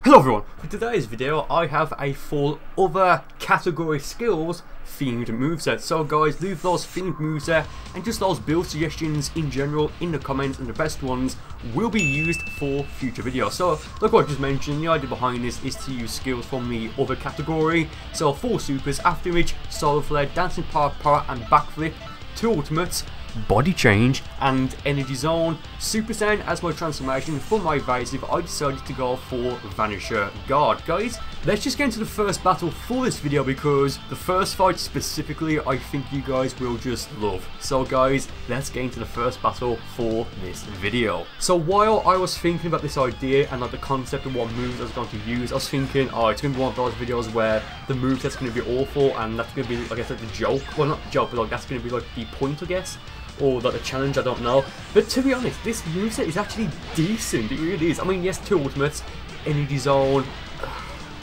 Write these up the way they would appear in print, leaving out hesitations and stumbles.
Hello everyone, for today's video I have a full other category skills themed moveset. So guys, leave those themed moveset and just those build suggestions in general in the comments, and the best ones will be used for future videos. So like what I just mentioned, the idea behind this is to use skills from the other category. So 4 supers, after image, solar flare, dancing power and backflip, 2 ultimates, body change and energy zone. Super Saiyan as my transformation. For my evasive, I decided to go for Vanisher Guard. Guys, let's just get into the first battle for this video, because the first fight specifically I think you guys will just love. So guys, let's get into the first battle for this video. So while I was thinking about this idea and like the concept of what moves I was going to use, I was thinking, oh, it's going to be one of those videos where the move that's going to be awful, and that's going to be, I guess, like the joke. Well, not the joke, but like that's going to be like the point, I guess, or like the challenge, I don't know. But to be honest, this moveset is actually decent. It really is. I mean, yes, 2 ultimates, energy zone,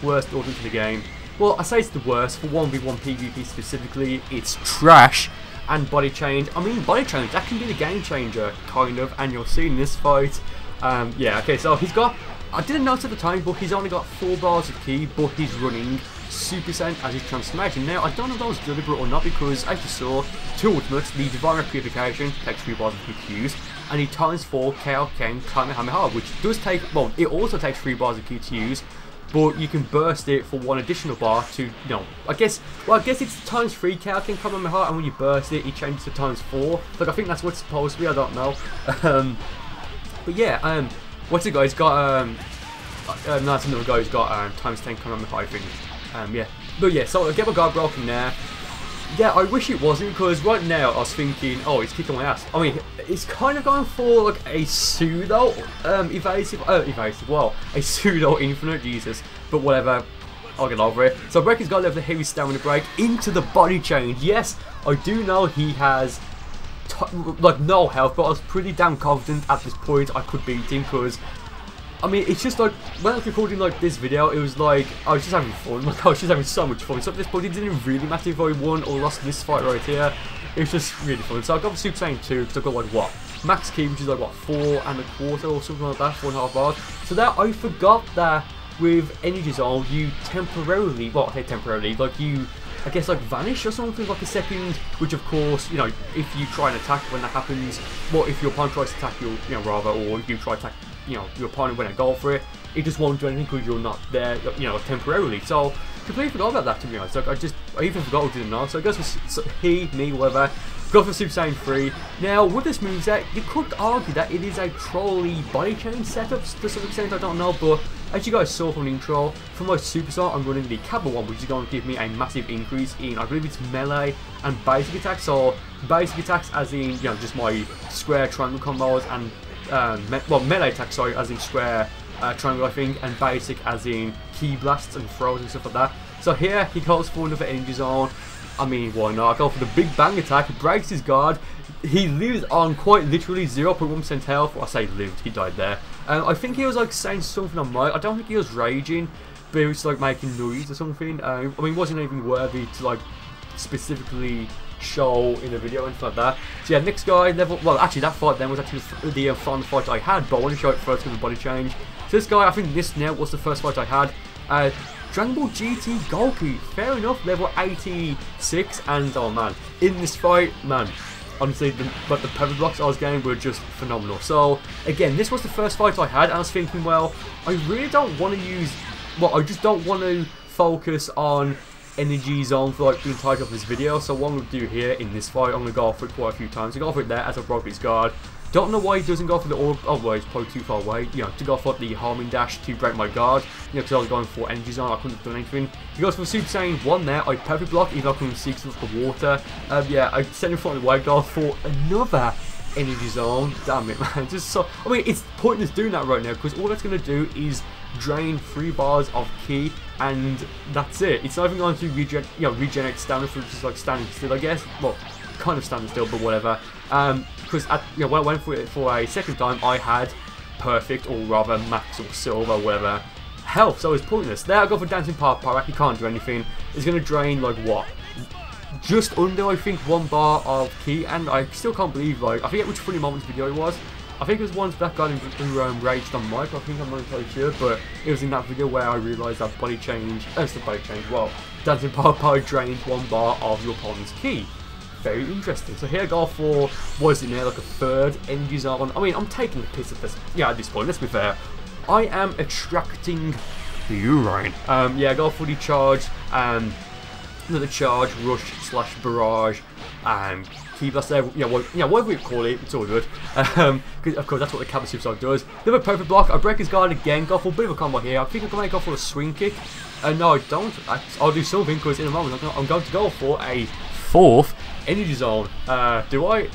worst ultimate in the game. Well, I say it's the worst. For 1v1 PvP specifically, it's trash. And body change, I mean, body change, that can be the game changer, kind of, and you'll see in this fight. Yeah, okay, so he's got, I didn't notice at the time, but he's only got 4 bars of ki, but he's running Super Saiyan as his transformation. Now, I don't know if that was deliberate or not, because as you saw, 2 ultimates, the DeviantArt purification takes 3 bars of ki to use, and he times 4 KO Ken Kamehameha, which does take, well, it also takes 3 bars of ki to use, but you can burst it for 1 additional bar to, you know, I guess it's times 3 KO Ken Kamehameha, and when you burst it, it changes to times 4. Like, I think that's what it's supposed to be, I don't know. But yeah, what's it got? It's got, no, that's another guy who's got times 10 Kamehameha, I think. Yeah, but yeah, so I get my guard broken there. Yeah, I wish it wasn't, because right now I was thinking, oh, he's kicking my ass. I mean, it's kind of going for like a pseudo evasive, well, a pseudo infinite, Jesus. But whatever, I'll get over it. So Breaker's got left the heavy stamina break into the body change. Yes, I do know he has like no health, but I was pretty damn confident at this point I could beat him, because I mean, it's just like, when I was recording like this video, it was like, I was just having fun, like I was just having so much fun. So at this point, it didn't really matter if I won or lost this fight right here. It was just really fun. So I got the Super Saiyan 2, because I've got like, what, max ki, which is like, what, 4 1/4 or something like that, 4.5 bars. So that, I forgot that with Energy Zone, you temporarily, well, I say temporarily, like you, I guess like vanish or something, like a second, which of course, you know, if you try and attack when that happens, well, if your opponent tries to attack you, you know, rather, or if you try to attack, you know, your opponent when I go for it, it just won't do anything because you're not there, you know, temporarily. So completely forgot about that, to be honest. Like I even forgot I didn't know. So it goes for me, whatever. Go for Super Saiyan 3. Now with this moveset, you could argue that it is a trolley body change setup to some extent. I don't know, but as you guys saw from the intro, for my Super Saiyan, I'm running the Cabo one, which is going to give me a massive increase in, I believe it's melee and basic attacks. So basic attacks, as in, you know, just my square triangle combos, and well, melee attacks, sorry, as in square triangle, I think, and basic as in ki blasts and throws and stuff like that. So here he goes for another energy zone. I mean, why not? I go for the big bang attack, breaks his guard. He lives on quite literally 0.1% health. Well, I say lived, he died there. I think he was like saying something on mic. I don't think he was raging, but he was like making noise or something. I mean, wasn't even worthy to like specifically show in a video and stuff like that. So yeah, next guy, level, well, actually that fight then was actually the final fight I had, but I want to show it first with the body change. So this guy, I think this now was the first fight I had. Dragon Ball GT Goku, fair enough, level 86, and oh man, in this fight, man, honestly, the pepper blocks I was getting were just phenomenal. So again, this was the first fight I had, and I was thinking, well, I really don't want to use, well, I just don't want to focus on energy zone for like the entirety of this video. So what I'm going to do here in this fight, I'm going to go for it quite a few times. I go for it there as I broke his guard. Don't know why he doesn't go for the orb. Oh, well, he's probably too far away. You know, to go for the homing dash to break my guard. You know, because I was going for energy zone, I couldn't have done anything. He goes for Super Saiyan 1 there. I perfect block, even though I couldn't see because of the water. Yeah, I sent him for the white guard for another energy zone. Damn it, man. Just so, I mean, it's pointless doing that right now, because all that's going to do is drain 3 bars of ki, and that's it. It's not even going to regenerate stamina for just like standing still, I guess. Well, kind of standing still, but whatever. Because when I went for it for a second time, I had perfect, or rather max or silver, whatever, health, so it's pointless. There I go for dancing power, he can't do anything. It's going to drain like what? Just under, I think, 1 bar of ki, and I still can't believe, like, I forget which funny moments video it was, I think it was once that guy who raged on mic, I think, I'm not entirely sure, but it was in that video where I realised that body change, well, dancing power drains 1 bar of your opponent's ki. Very interesting. So here I go for, what is it now, like a 3rd energy zone. I mean, I'm taking the piss at this, yeah, at this point, let's be fair. I am extracting the urine. Yeah, I go for the charge, another charge, rush / barrage, ki blast there, whatever you call it, it's all good. Of course, that's what the Cabin Superstar does. They have a perfect block, I break his guard again, go for a bit of a combo here. I think I'm going to go for a swing kick. No, I don't. I'll do something, because in a moment I'm going to go for a 4th energy zone. Do I?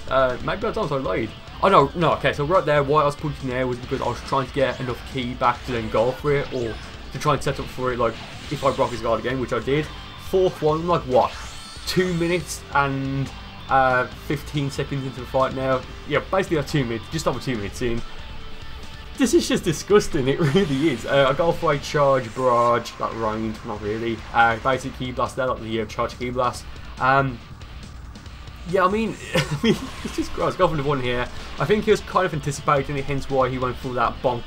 Maybe I don't, I lied. Oh no, okay, so right there, why I was punching there was because I was trying to get enough ki back to then go for it, or to try and set up for it, like, if I broke his guard again, which I did. 4th one, like what? 2 minutes and 15 seconds into the fight now. Yeah, basically 2 minutes, just over 2 minutes in. This is just disgusting, it really is. I go for a charge, barrage, that range, not really. Basic ki blast there, like the charge ki blast. Yeah, I mean, it's just gross. Go for the one here. I think he was kind of anticipating it, hence why he went for that bomb.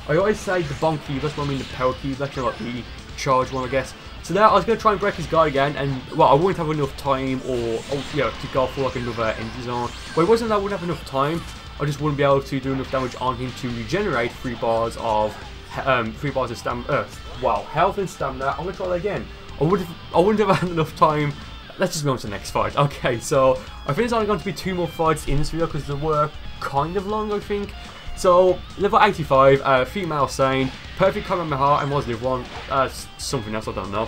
I always say the bomb ki blast, but I mean the power ki blast, like the charge one, I guess. So now I was going to try and break his guard again, and well, I wouldn't have enough time, or to go for like another energy zone. But it wasn't that I wouldn't have enough time. I just wouldn't be able to do enough damage on him to regenerate 3 bars of stamina. Wow, health and stamina. I'm gonna try that again. I wouldn't have had enough time. Let's just go on to the next fight. Okay, so I think there's only going to be 2 more fights in this video because they were kind of long, I think. So level 85, female Saiyan, perfect Kamehameha, and was level 1, something else I don't know.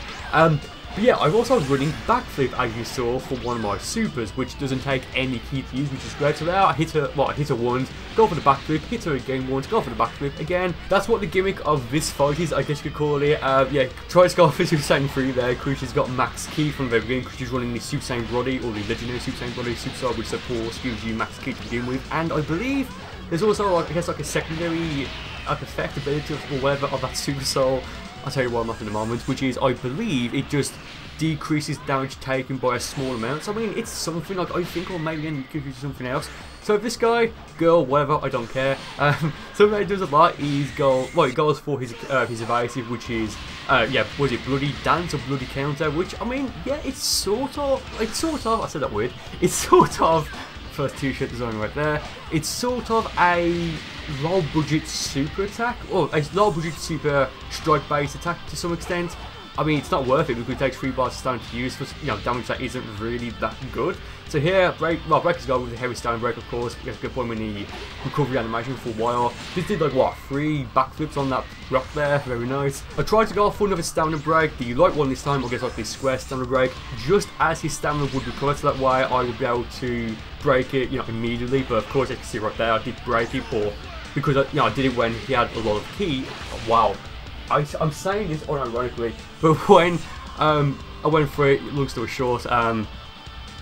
But yeah, I've also running backflip, as you saw, for one of my supers, which doesn't take any ki to use, which is great. So there, I hit her once, go for the backflip, hit her again once, go for the backflip again. That's what the gimmick of this fight is, I guess you could call it. Yeah, try to go for Super Saiyan 3 there, because she's got max ki from the very beginning, because she's running the Super Saiyan body, or the legendary Super Saiyan body, Super Saiyan, which of course gives you max ki to begin with. And I believe there's also, like, I guess, like a secondary effect ability or whatever of that Super Soul. I'll tell you what I'm at in a moment, which is, I believe, it just decreases damage taken by a small amount. So I mean, it's something like, I think, or maybe it gives you something else. So if this guy, girl, whatever, I don't care. Something that he does a lot is he goes for his evasive, which is, yeah, was it bloody dance or bloody counter? Which, I mean, yeah, it's sort of, I said that weird. It's sort of, first 2 shit design right there. It's sort of a low budget super attack, or a low budget super strike based attack to some extent. I mean, it's not worth it because it takes 3 bars of stone to use for, damage that isn't really that good. So here, breakers go with the heavy stone break, of course. You have to go point with the recovery animation for a while. This did, like, what, 3 backflips on that rock there. Very nice. I tried to go for another stamina break, the light one this time, or guess like the square stamina break, just as his stamina would recover, so that way I would be able to break it, immediately. But of course, you can see right there, I did break it, or because I did it when he had a lot of ki. Wow. I'm saying this unironically, but when I went for it, long story short,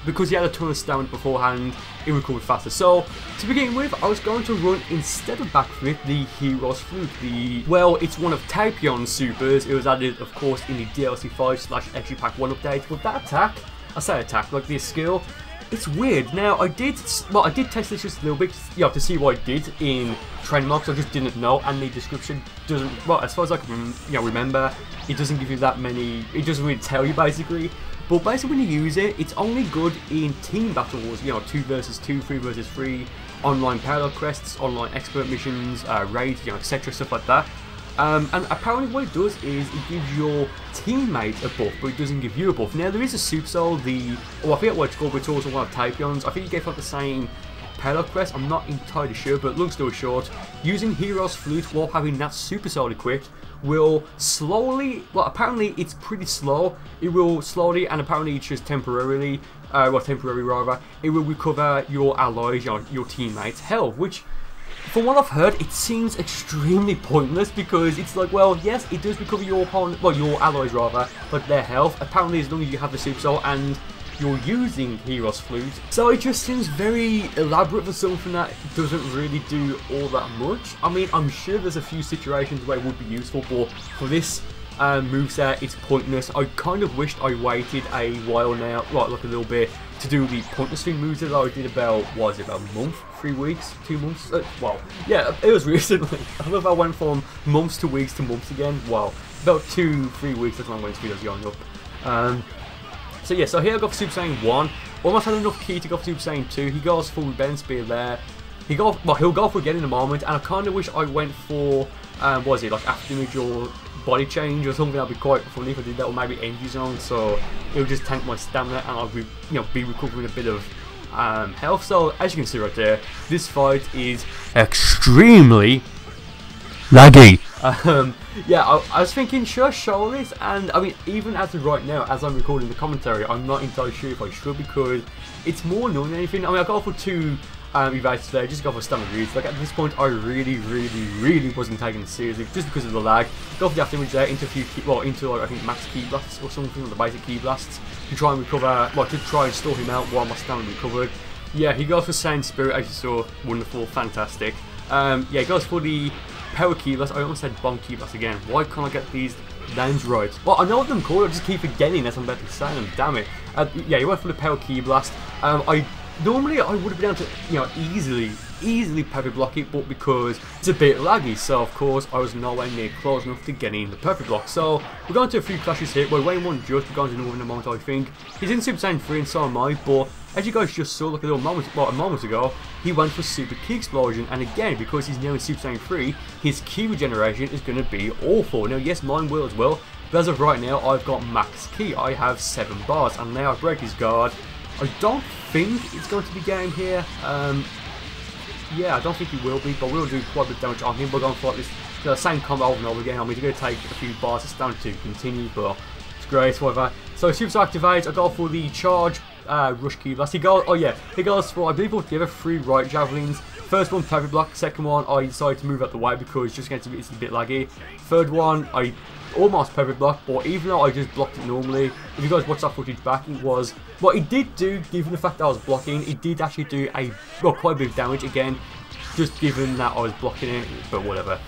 because he had a ton of stamina beforehand, it recovered faster. So, to begin with, I was going to run, instead of backflip, the Hero's Flute. Well, it's one of Taepyeon's supers. It was added, of course, in the DLC 5/Extra Pack 1 update. But that attack, I say attack, like this skill, it's weird. Now, I did test this just a little bit, to see what it did in trend marks. I just didn't know, and the description doesn't, well, as far as I can, remember, it doesn't give you that many, it doesn't really tell you, basically. But basically, when you use it, it's only good in team battles, 2 versus 2, 3 versus 3, online parallel quests, online expert missions, raids, etc., stuff like that. And apparently what it does is it gives your teammate a buff, but it doesn't give you a buff. Now, there is a Super Soul, I forget what it's called, but it's also one of Taepyeon's. I think it gave out the same parallel quest, I'm not entirely sure, but long story short, using Hero's Flute while having that Super Soul equipped will slowly, well, apparently it's pretty slow, it will slowly, and apparently it's just temporarily, temporary rather, it will recover your allies, your teammates' health, which, from what I've heard, it seems extremely pointless, because it's like, well, yes, it does recover your opponent, well, your allies rather, but their health, apparently as long as you have the Super Soul and you're using Hero's Flute. So it just seems very elaborate for something that doesn't really do all that much. I mean, I'm sure there's a few situations where it would be useful, but for this moveset, it's pointless. I kind of wished I waited a while now, like a little bit, to do the pointless thing moves that I did about, what was it, about a month, 3 weeks, 2 months, well, yeah, it was recently. I love how I went from months to weeks to months again. Wow, about 2-3 weeks, that's when I'm going to speed those going up. So yeah, so here I got for Super Saiyan 1, almost had enough ki to go for Super Saiyan 2, he goes full Bend Spear there, he'll go for again in a moment, and I kind of wish I went for, what was it, like after image or body change or something. That'd be quite funny if I did that, or maybe energy zone, so it would just tank my stamina and I'll be, be recovering a bit of health. So as you can see right there, this fight is extremely laggy. Yeah, I was thinking, should I show this? And I mean, even as of right now, as I'm recording the commentary, I'm not entirely sure if I should, because it's more known than anything. I mean, I got for 2 evades today, just go for standard reads. Like at this point, I really wasn't taking it seriously, just because of the lag. Go for the after image there into a few, into like, I think max ki blasts or something, or the basic ki blasts, to try and recover, well, to try and store him out while my stamina recovered. Yeah, he goes for Saiyan Spirit, as you saw, wonderful, fantastic. Yeah, he goes for the Power ki blast. I almost said Bomb ki blast again. Why can't I get these names right? Well, I know what them called, I just keep forgetting as I'm about to say them, damn it. Yeah, he went for the Power ki blast. Normally I would have been able to, easily perfect block it, but because it's a bit laggy, so of course I was nowhere near close enough to getting the perfect block. So we're going to a few clashes here. We're waiting one just, we're going to another in a moment, I think. He's in Super Saiyan 3 and so am I, but as you guys just saw, like a moment ago, he went for Super Ki Explosion, and again, because he's now in Super Saiyan 3, his ki regeneration is going to be awful. Now yes, mine will as well, but as of right now, I've got max ki. I have 7 bars, and now I break his guard. I don't think it's going to be game here. Yeah, I don't think he will be, but we'll do quite a bit of damage on him. We're going for like this same combo over and over again. I mean, it's going to take a few bars to stand to continue, but it's great, whatever. So Super activates, I go for the charge rush ki blast. He goes, oh yeah, he goes for, I believe altogether 3 right javelins. First one perfect block, second one I decided to move out the way because it's just going to be, it's a bit laggy. Third one I almost perfect block, but even though I just blocked it normally, if you guys watch that footage back, it was, what it did do, given the fact that I was blocking, it did actually do quite a bit of damage again, just given that I was blocking it, but whatever.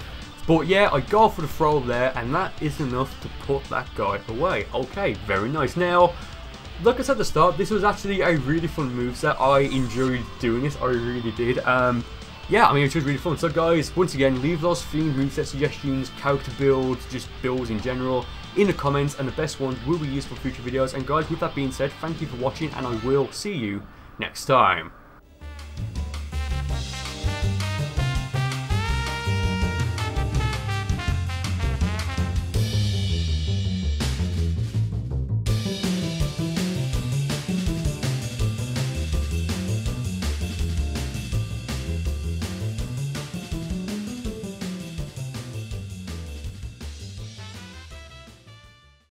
But yeah, I go for the throw there, and that is enough to put that guy away. Okay, very nice. Now, like I said at the start, this was actually a really fun moveset. I enjoyed doing this, I really did. Yeah, I mean, it was really fun. So guys, once again, leave those themed moveset suggestions, character builds, just builds in general, in the comments, and the best ones will be used for future videos. And guys, with that being said, thank you for watching, and I will see you next time.